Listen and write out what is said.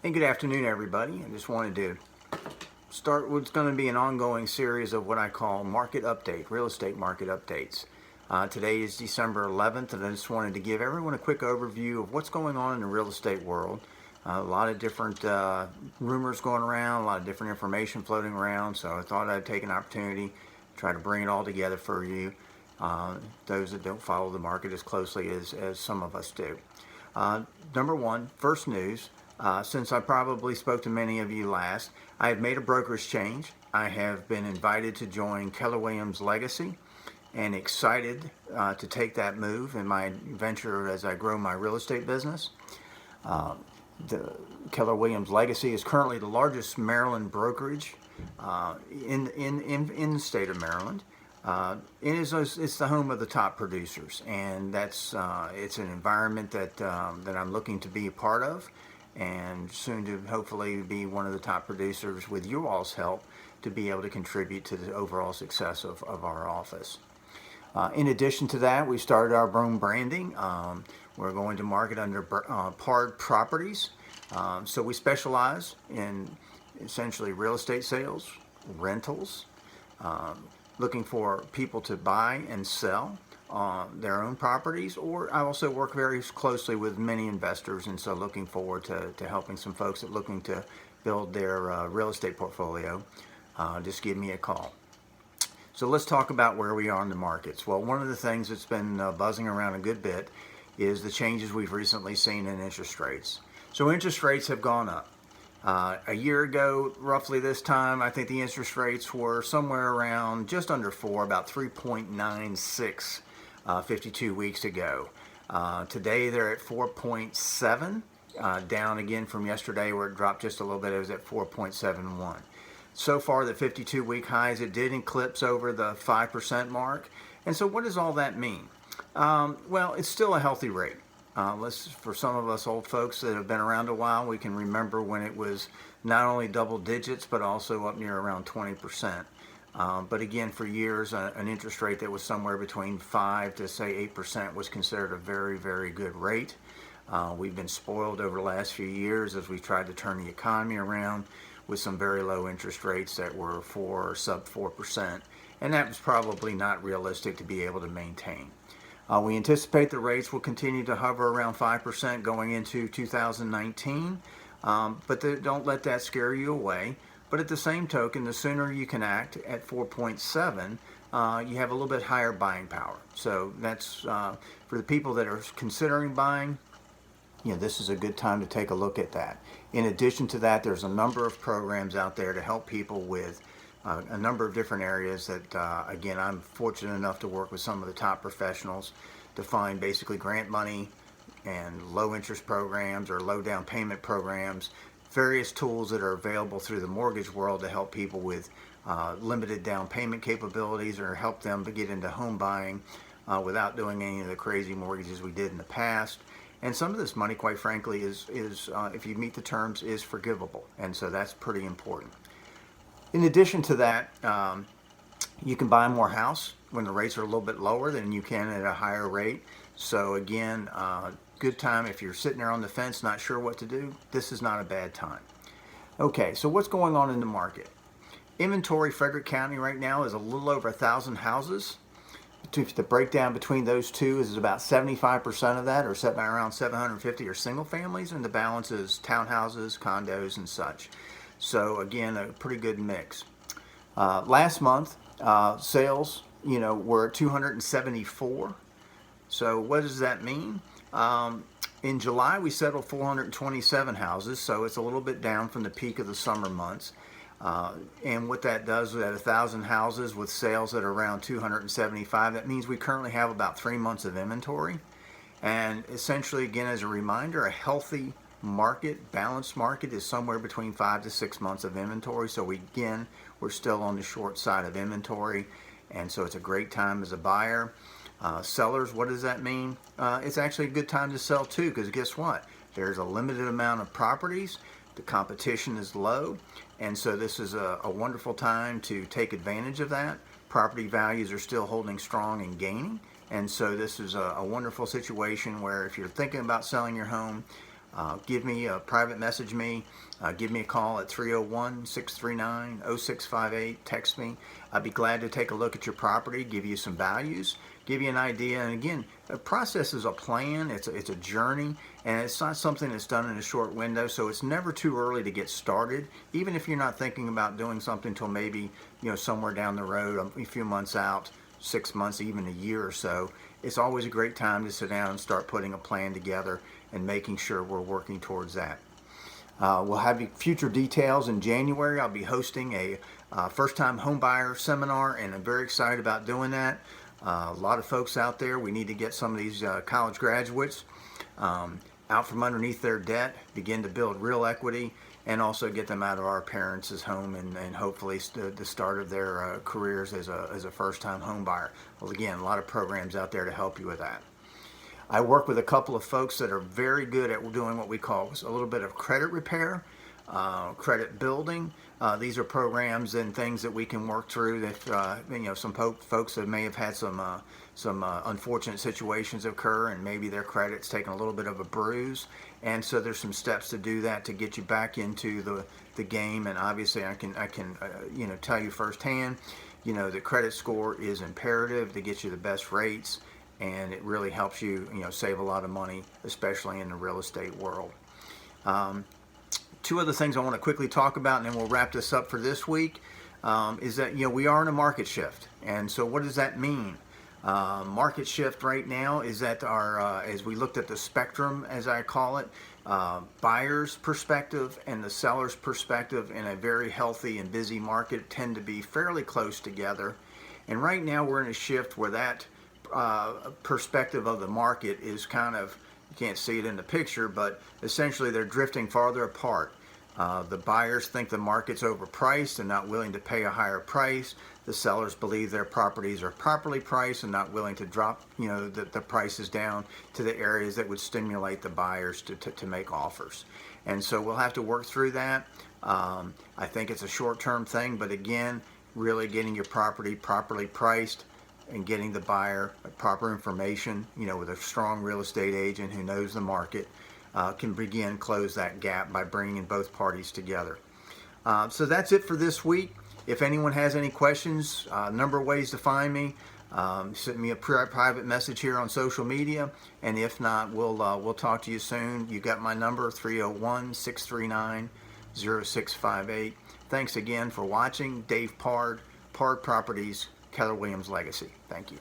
Hey, good afternoon, everybody. I just wanted to start what's going to be an ongoing series of what I call market update, real estate market updates. Today is December 11th, and I just wanted to give everyone a quick overview of what's going on in the real estate world. A lot of different rumors going around, a lot of different information floating around, so I thought I'd take an opportunity to try to bring it all together for you, those that don't follow the market as closely as some of us do. Number one, first news. Since I probably spoke to many of you last, I have made a brokerage change. I have been invited to join Keller Williams Legacy and excited to take that move in my venture as I grow my real estate business. The Keller Williams Legacy is currently the largest Maryland brokerage in the state of Maryland. It's the home of the top producers, and it's an environment that I'm looking to be a part of, and soon to hopefully be one of the top producers with you all's help to be able to contribute to the overall success of our office. In addition to that, we started our own branding. We're going to market under Pard Properties. So we specialize in essentially real estate sales, rentals, looking for people to buy and sell their own properties, or I also work very closely with many investors, and so looking forward to helping some folks that are looking to build their real estate portfolio. Just give me a call. So let's talk about where we are in the markets. Well, one of the things that's been buzzing around a good bit is the changes we've recently seen in interest rates. So interest rates have gone up. A year ago, roughly this time, I think the interest rates were somewhere around just under 4, about 3.96 52 weeks ago. Today they're at 4.7, down again from yesterday where it dropped just a little bit. It was at 4.71. So far, the 52-week highs, it did eclipse over the 5% mark. And so what does all that mean? Well, it's still a healthy rate. For some of us old folks that have been around a while, we can remember when it was not only double digits, but also up near around 20%. But again, for years, an interest rate that was somewhere between 5 to say 8% was considered a very, very good rate. We've been spoiled over the last few years as we tried to turn the economy around with some very low interest rates that were sub 4%. And that was probably not realistic to be able to maintain. We anticipate the rates will continue to hover around 5% going into 2019, but don't let that scare you away. But at the same token, the sooner you can act at 4.7, you have a little bit higher buying power. So that's for the people that are considering buying. This is a good time to take a look at that. In addition to that, there's a number of programs out there to help people with a number of different areas that, again, I'm fortunate enough to work with some of the top professionals to find basically grant money and low interest programs or low down payment programs, various tools that are available through the mortgage world to help people with limited down payment capabilities or help them to get into home buying without doing any of the crazy mortgages we did in the past. And some of this money, quite frankly, is if you meet the terms, is forgivable. And so that's pretty important. In addition to that, you can buy more house when the rates are a little bit lower than you can at a higher rate. So again, good time if you're sitting there on the fence, not sure what to do. This is not a bad time. Okay, so what's going on in the market? Inventory, Frederick County right now is a little over 1,000 houses. The breakdown between those two is about 75% of that, or set by around 750 are single families, and the balance is townhouses, condos, and such. So again, a pretty good mix. Last month, sales, were at 274. So what does that mean? In July, we settled 427 houses, so it's a little bit down from the peak of the summer months. And what that does at 1,000 houses with sales at around 275, that means we currently have about 3 months of inventory. And essentially, again, as a reminder, a healthy market, balanced market, is somewhere between 5 to 6 months of inventory. So we're still on the short side of inventory, and so it's a great time as a buyer. Sellers, what does that mean? It's actually a good time to sell too, because guess what? There's a limited amount of properties. The competition is low, and so this is a wonderful time to take advantage of that. Property values are still holding strong and gaining, and so this is a wonderful situation where if you're thinking about selling your home, give me a private message me. Give me a call at 301-639-0658. Text me. I'd be glad to take a look at your property, give you some values, give you an idea. And again, the process is a plan. It's a journey, and it's not something that's done in a short window. So it's never too early to get started. Even if you're not thinking about doing something until maybe somewhere down the road, a few months out, 6 months, even a year or so. It's always a great time to sit down and start putting a plan together and making sure we're working towards that. We'll have future details in January. I'll be hosting a first-time homebuyer seminar, and I'm very excited about doing that. A lot of folks out there, we need to get some of these college graduates out from underneath their debt, begin to build real equity, and also get them out of our parents' home and hopefully the start of their careers as a first-time home buyer. Well, again, a lot of programs out there to help you with that. I work with a couple of folks that are very good at doing what we call a little bit of credit repair, credit building. These are programs and things that we can work through that some folks that may have had some unfortunate situations occur, and maybe their credit's taken a little bit of a bruise, and so there's some steps to do that to get you back into the game. And obviously I can tell you firsthand, the credit score is imperative to get you the best rates, and it really helps you save a lot of money, especially in the real estate world. Two other things I want to quickly talk about, and then we'll wrap this up for this week, is that we are in a market shift. And so what does that mean? Market shift right now is that as we looked at the spectrum, as I call it, buyer's perspective and the seller's perspective in a very healthy and busy market tend to be fairly close together. And right now we're in a shift where that perspective of the market is kind of, you can't see it in the picture, but essentially they're drifting farther apart. The buyers think the market's overpriced and not willing to pay a higher price. The sellers believe their properties are properly priced and not willing to drop the prices down to the areas that would stimulate the buyers to make offers. And so we'll have to work through that. I think it's a short-term thing, but again, really getting your property properly priced and getting the buyer proper information, with a strong real estate agent who knows the market, can begin close that gap by bringing both parties together. So that's it for this week. If anyone has any questions, a number of ways to find me. Send me a private message here on social media, and if not, we'll talk to you soon. You got my number, 301-639-0658. Thanks again for watching. Dave Pard, Pard Properties, Keller Williams Legacy. Thank you.